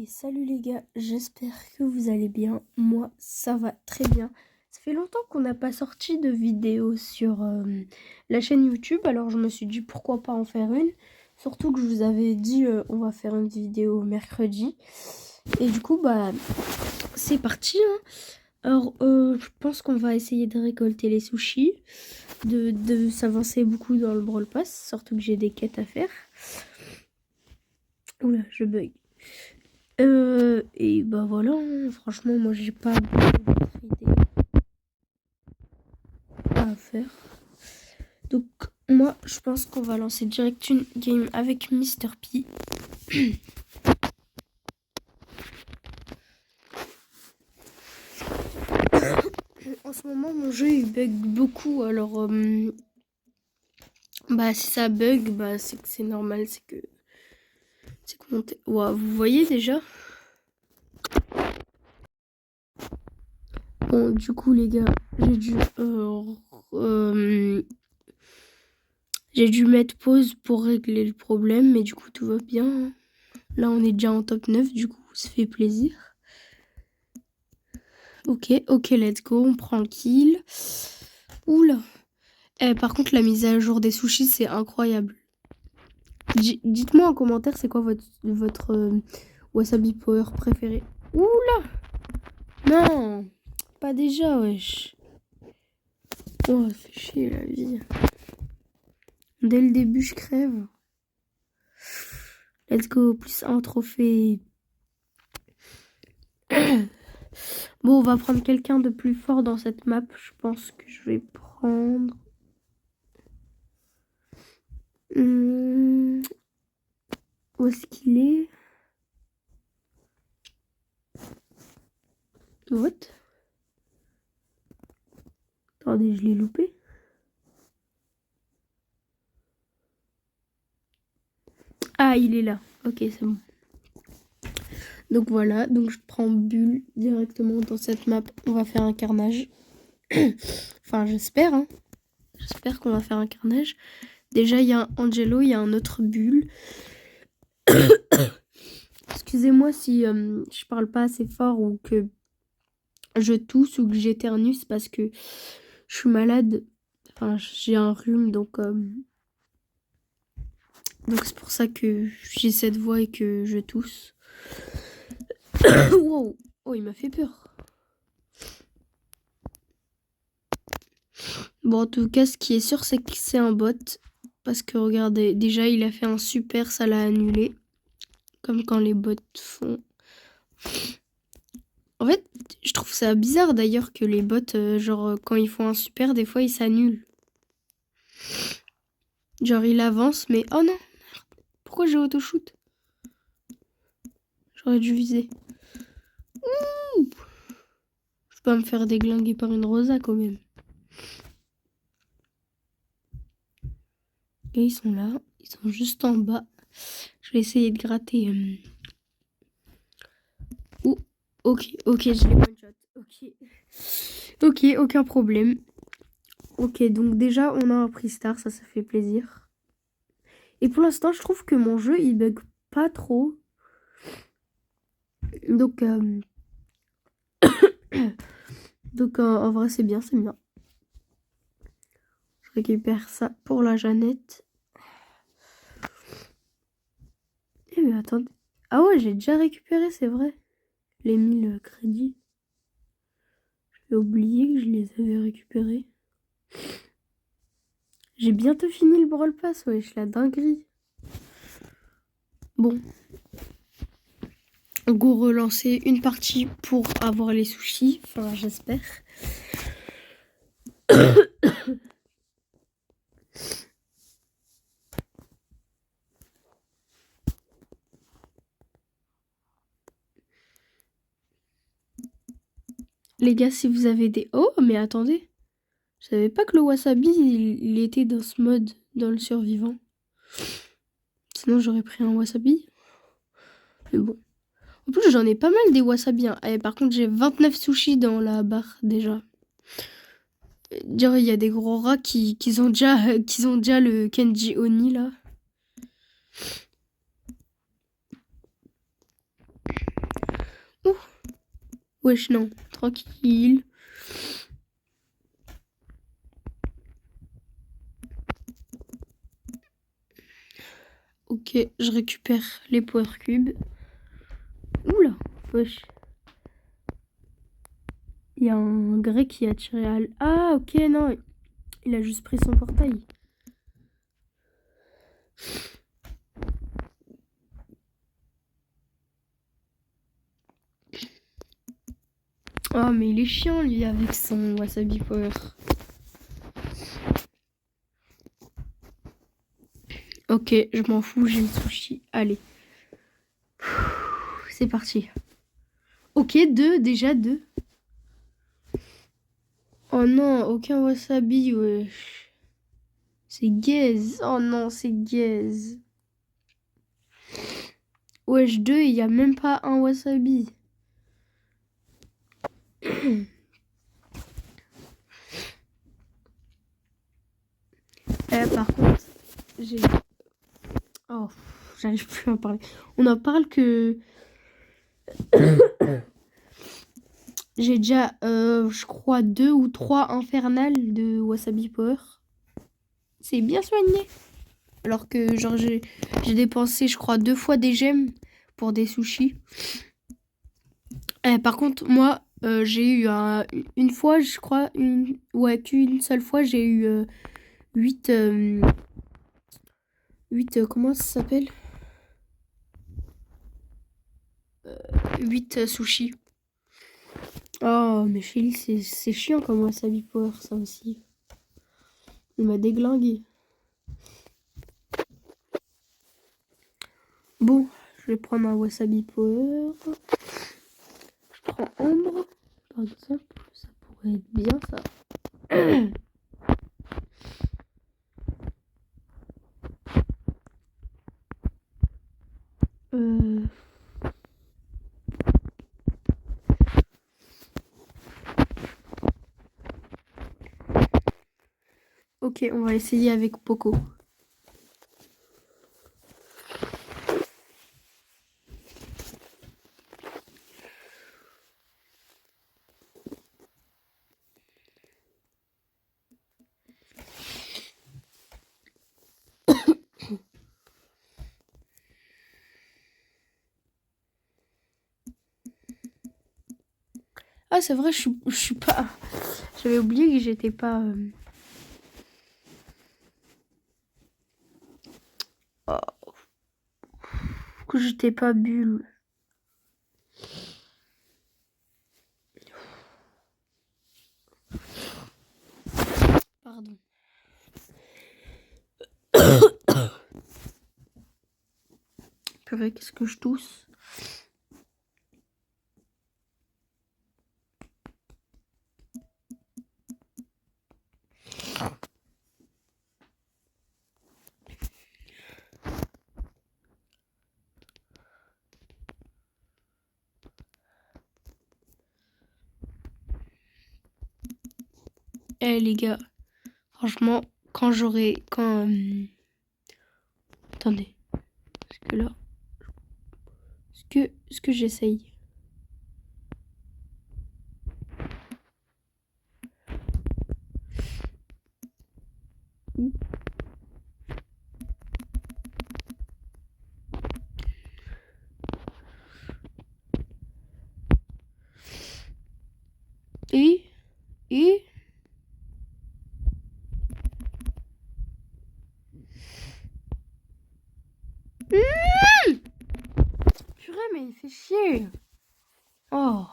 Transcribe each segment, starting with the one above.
Et salut les gars, j'espère que vous allez bien. Moi, ça va très bien. Ça fait longtemps qu'on n'a pas sorti de vidéo sur la chaîne YouTube, alors je me suis dit pourquoi pas en faire une. Surtout que je vous avais dit on va faire une vidéo mercredi. Et du coup, bah, c'est parti, hein. Alors, je pense qu'on va essayer de récolter les sushis, de s'avancer beaucoup dans le Brawl Pass, surtout que j'ai des quêtes à faire. Oula, je bug. Et bah voilà, hein. Franchement, moi j'ai pas beaucoup d'autres idées à faire. Donc, moi je pense qu'on va lancer direct une game avec Mr. P. En ce moment, mon jeu il bug beaucoup, alors bah si ça bug, bah c'est que c'est normal, c'est que Ouah, vous voyez déjà? Bon, du coup les gars, j'ai dû mettre pause pour régler le problème, mais du coup tout va bien. Là on est déjà en top 9, du coup ça fait plaisir. Ok, let's go, on prend le kill. Oula. Par contre la mise à jour des sushis c'est incroyable. Dites-moi en commentaire c'est quoi votre wasabi power préféré. Oula. Non, pas déjà wesh. Oh, ça fait chier la vie. Dès le début je crève. Let's go, plus un trophée. Bon, on va prendre quelqu'un de plus fort dans cette map. Je pense que je vais prendre... Où est-ce qu'il est? What? Attendez, je l'ai loupé. Ah, il est là. Ok, c'est bon. Donc voilà, donc je prends Bulle directement dans cette map. On va faire un carnage. Enfin, j'espère, hein. J'espère qu'on va faire un carnage. Déjà, il y a un Angelo, il y a un autre Bulle. Excusez-moi si je parle pas assez fort ou que je tousse ou que j'éternue, c'est parce que je suis malade. Enfin, j'ai un rhume, donc c'est pour ça que j'ai cette voix et que je tousse. Wow. Oh, il m'a fait peur. Bon, en tout cas, ce qui est sûr, c'est que c'est un bot. Parce que regardez, déjà, il a fait un super, ça l'a annulé. Comme quand les bots font. En fait, je trouve ça bizarre d'ailleurs que les bots, genre, quand ils font un super, des fois, ils s'annulent. Genre, il avance, mais... Oh non! Pourquoi j'ai auto-shoot? J'aurais dû viser. Ouh! Je peux pas me faire déglinguer par une rosa, quand même. Et ils sont là. Ils sont juste en bas. Je vais essayer de gratter... Oh, ok, je l'ai one shot. Ok, aucun problème. Ok, donc déjà, on a un prix star, ça fait plaisir. Et pour l'instant, je trouve que mon jeu, il bug pas trop. Donc, en vrai, c'est bien, Je récupère ça pour la Jeannette. Eh mais attendez. Ah ouais, j'ai déjà récupéré, c'est vrai. Les 1000 crédits. J'ai oublié que je les avais récupérés. J'ai bientôt fini le Brawl Pass, wesh, la dinguerie. Bon. Go relancer une partie pour avoir les sushis. Enfin, j'espère. Les gars, si vous avez des... Oh, mais attendez. Je savais pas que le wasabi, il était dans ce mode, dans le survivant. Sinon, j'aurais pris un wasabi. Mais bon. En plus, j'en ai pas mal des wasabi. Hein. Et par contre, j'ai 29 sushis dans la barre, déjà. Dire, il y a des gros rats qui ont déjà le Kenji Oni, là. Ouh. Wesh, non. Tranquille. Ok, je récupère les power cubes. Oula, wesh. Il y a un grec qui a tiré à Ah, ok, non. Il a juste pris son portail. Oh, mais il est chiant, lui, avec son wasabi power. Ok, je m'en fous, j'ai le sushi. Allez. C'est parti. Ok, déjà deux. Oh non, aucun wasabi, wesh. C'est gaze. Oh non, c'est gaze. Wesh, deux, il n'y a même pas un wasabi. Par contre, j'ai... Oh, j'arrive plus à en parler. On en parle que... J'ai déjà, je crois, 2 ou 3 infernales de wasabi power. C'est bien soigné. Alors que, genre, j'ai dépensé, je crois, 2 fois des gemmes pour des sushis. Par contre, moi, j'ai eu une fois, je crois, qu'une seule fois, j'ai eu 8... 8, comment ça s'appelle 8 sushis. Oh, mais Shelly, c'est chiant comme wasabi power, ça aussi. Il m'a déglingué. Bon, je vais prendre un wasabi power. Je prends ombre, par exemple. Ça pourrait être bien, ça. Ok, on va essayer avec Poco. Ah, c'est vrai, je suis pas... J'avais oublié que j'étais pas... Oh, que j'étais pas bulle. Pardon. Purée, qu'est-ce que je tousse. Eh les gars, franchement, quand j'aurai... Attendez. Parce que là... Est-ce que j'essaye Et Purée, mais il fait chier. Oh.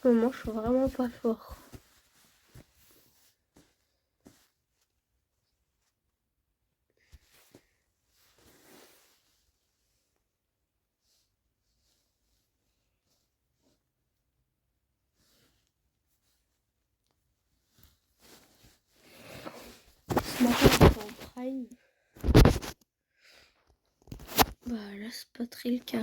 ce moment, je suis vraiment pas fort. Ce matin, j'étais en prime. Bah là, c'est pas très le cas.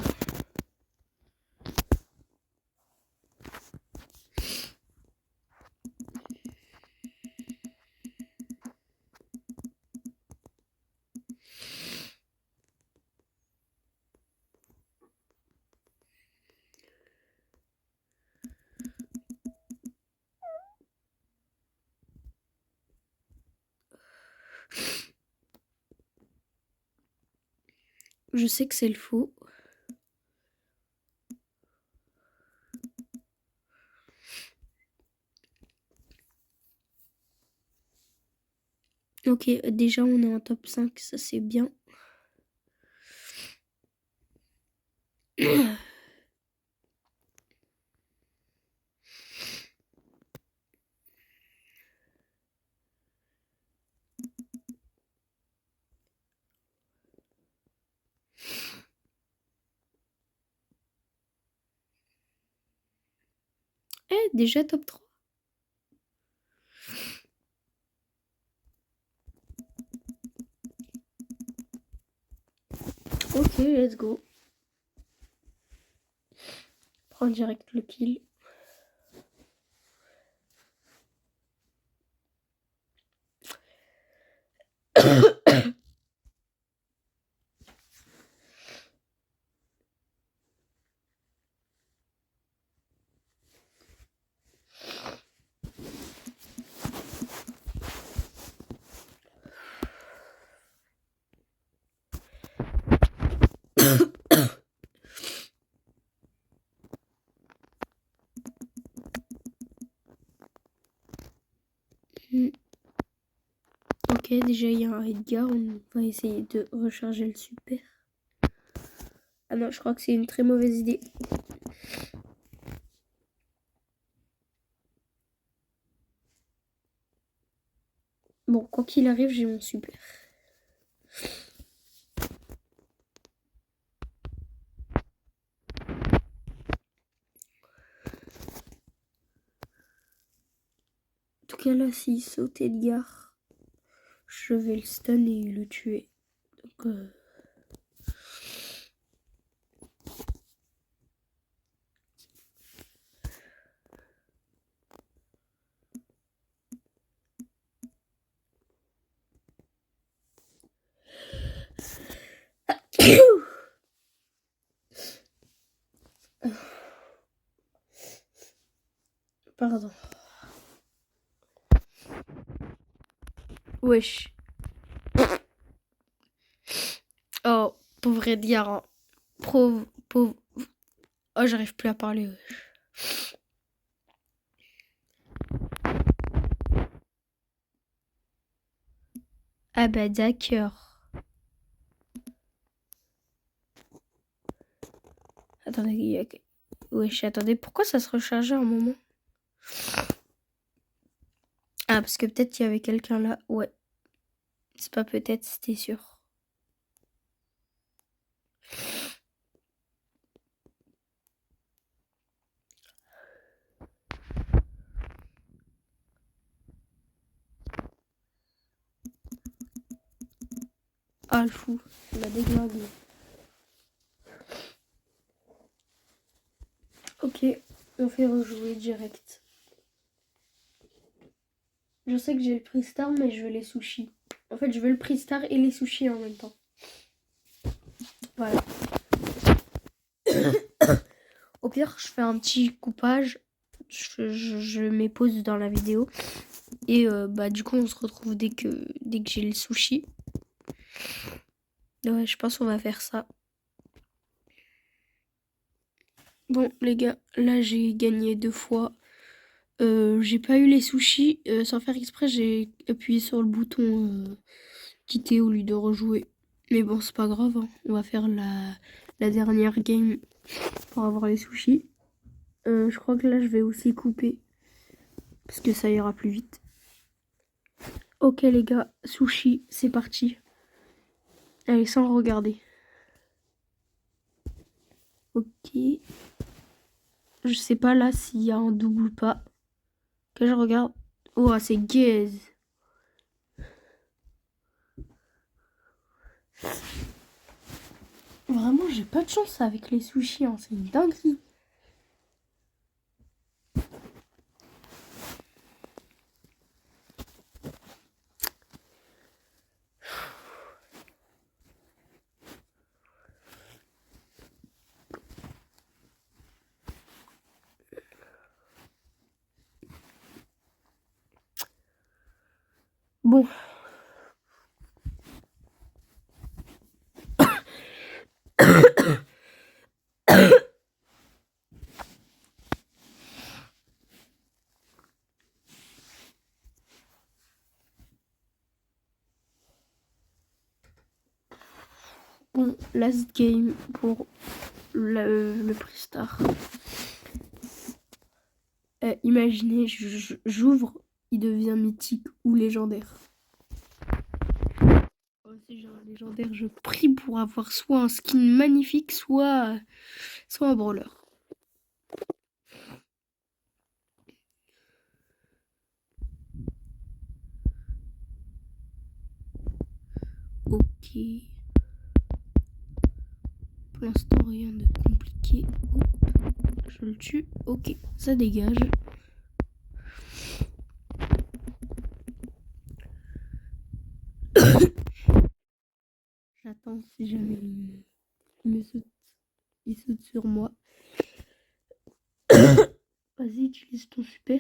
Je sais que c'est le faux. Ok, déjà on est en top 5, ça c'est bien. Déjà top 3. Ok, let's go. Prends direct le kill. Ok, déjà il y a un Edgar, on va essayer de recharger le super. Ah non, je crois que c'est une très mauvaise idée. Bon, quoi qu'il arrive, j'ai mon super. En tout cas là, s'il saute Edgar, je vais le stun et le tuer. Donc Pardon. Wesh. Oh, pauvre Edgar. Hein. Pauvre. Oh, j'arrive plus à parler. Wesh. Ah bah d'accord. Attendez, wesh, attendez, pourquoi ça se rechargeait un moment? Ah, parce que peut-être qu'il y avait quelqu'un là. Ouais. C'est pas peut-être, c'était sûr. Ah, le fou. Il m'a déglingué. Ok, on fait rejouer direct. Je sais que j'ai le prix star, mais je veux les sushis. En fait, je veux le prix star et les sushis en même temps. Voilà. Au pire, je fais un petit coupage. Je mets pause dans la vidéo. Et bah du coup, on se retrouve dès que j'ai le sushi. Ouais, je pense qu'on va faire ça. Bon, les gars, là, j'ai gagné 2 fois. J'ai pas eu les sushis. Sans faire exprès, j'ai appuyé sur le bouton quitter au lieu de rejouer. Mais bon, c'est pas grave. Hein. On va faire la dernière game pour avoir les sushis. Je crois que là, je vais aussi couper. Parce que ça ira plus vite. Ok les gars, sushi, c'est parti. Allez, sans regarder. Ok. Je sais pas là s'il y a un double ou pas. Que je regarde. Oh, c'est gaze. Vraiment, j'ai pas de chance avec les sushis, hein. C'est une dinguerie. Bon. Bon, last game pour le prix star. Imaginez, j'ouvre, il devient mythique ou légendaire. Si j'ai un légendaire, je prie pour avoir soit un skin magnifique, soit un brawler. Ok. Pour l'instant, rien de compliqué. Hop, je le tue. Ok, ça dégage. J'attends si jamais il saute sur moi. Vas-y, utilise ton super.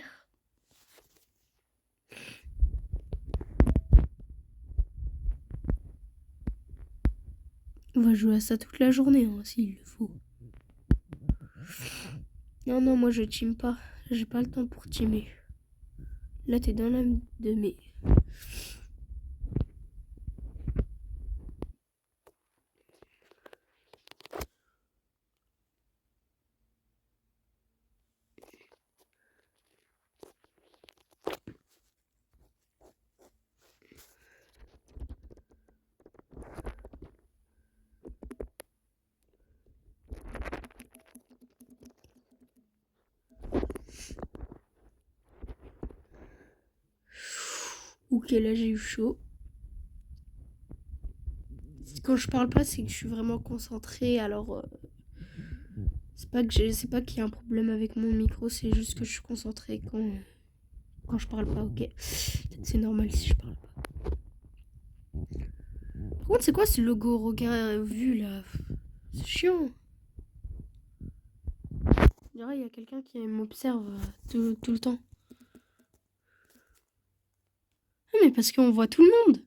On va jouer à ça toute la journée, hein, s'il le faut. Non, non, moi je team pas. J'ai pas le temps pour teamer. Là, t'es dans la de mes. Ok, là j'ai eu chaud. Quand je parle pas, c'est que je suis vraiment concentrée. Alors, c'est pas qu'il y a un problème avec mon micro, c'est juste que je suis concentrée quand je parle pas. Ok, c'est normal si je parle pas. Par contre, c'est quoi ce logo regard vu là? C'est chiant. On dirait il y a quelqu'un qui m'observe tout le temps. Ah, mais parce qu'on voit tout le monde.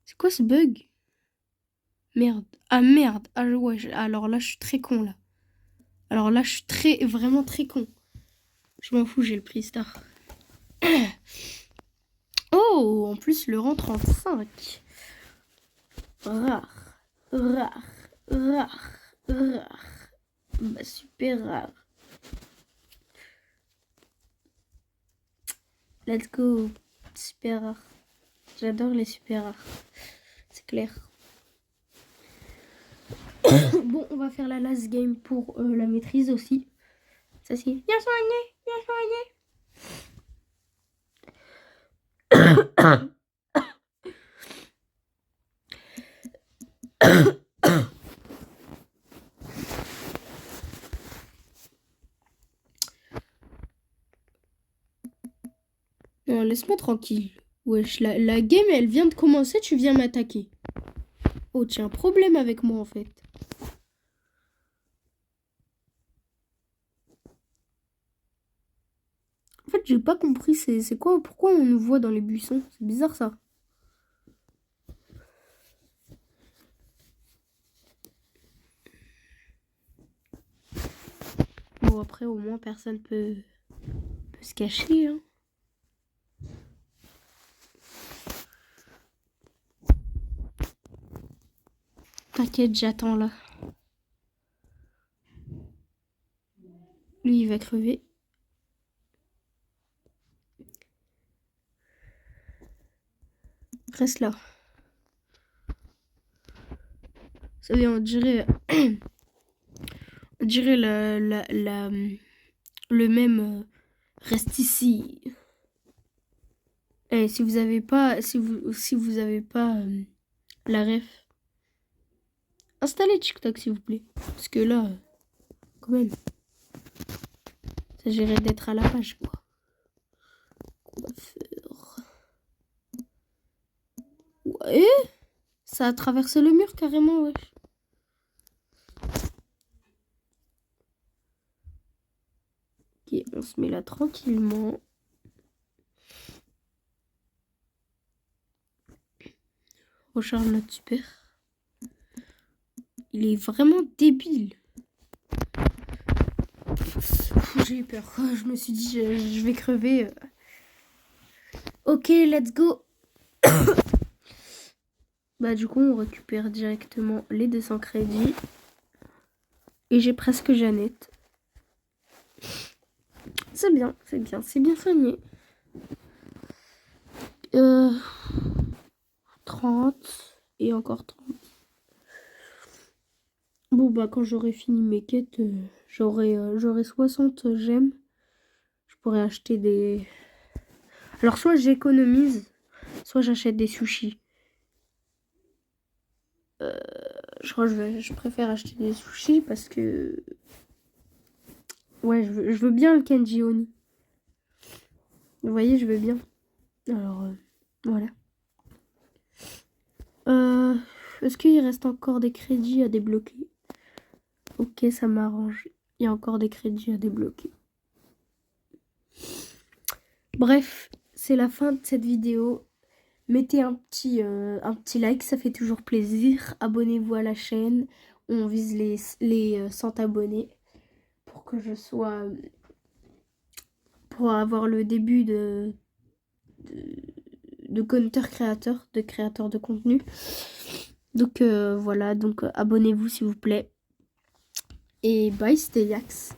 C'est quoi ce bug? Merde. Ah merde. Ah ouais, alors là je suis très con là. Alors là je suis vraiment très con. Je m'en fous, j'ai le prix star. Oh, en plus le rang 35. Rare. Rare. Rare. Rare. Bah super rare. Let's go. Super rare. J'adore les super rares. C'est clair. Bon, on va faire la last game pour la maîtrise aussi. Ça c'est bien soigné, bien soigné. Non, laisse-moi tranquille. Wesh, la game elle vient de commencer, tu viens m'attaquer. Oh, tu as un problème avec moi en fait. En fait, j'ai pas compris, c'est quoi, pourquoi on nous voit dans les buissons? C'est bizarre ça. Bon, après, au moins, personne peut se cacher. Hein. T'inquiète, j'attends là. Lui, va crever. Reste là. Vous savez, on dirait... on dirait le même... reste ici. Et si vous avez pas... Si vous avez pas la ref... installez TikTok, s'il vous plaît. Parce que là... quand même... ça s'agirait d'être à la page, quoi. Coiffeur. Ouais, ça a traversé le mur carrément, wesh. Ok, on se met là tranquillement. Recharge notre super. Il est vraiment débile. J'ai eu peur. Je me suis dit, je vais crever. Ok, let's go. Bah du coup, on récupère directement les 200 crédits. Et j'ai presque Jeannette. C'est bien, c'est bien, c'est bien soigné. 30 et encore 30. Bon bah quand j'aurai fini mes quêtes, j'aurai 60 gemmes. Je pourrais acheter des... Alors soit j'économise, soit j'achète des sushis. Je crois que je préfère acheter des sushis parce que... ouais, je veux bien le Kenji Oni. Vous voyez, je veux bien. Alors, voilà. Est-ce qu'il reste encore des crédits à débloquer? Ok, ça m'arrange. Il y a encore des crédits à débloquer. Bref, c'est la fin de cette vidéo. Mettez un petit like, ça fait toujours plaisir. Abonnez-vous à la chaîne. On vise les 100 abonnés pour que je sois... pour avoir le début de content créateur, de créateur de contenu. Donc voilà, donc abonnez-vous s'il vous plaît. Et bye, c'était Yax.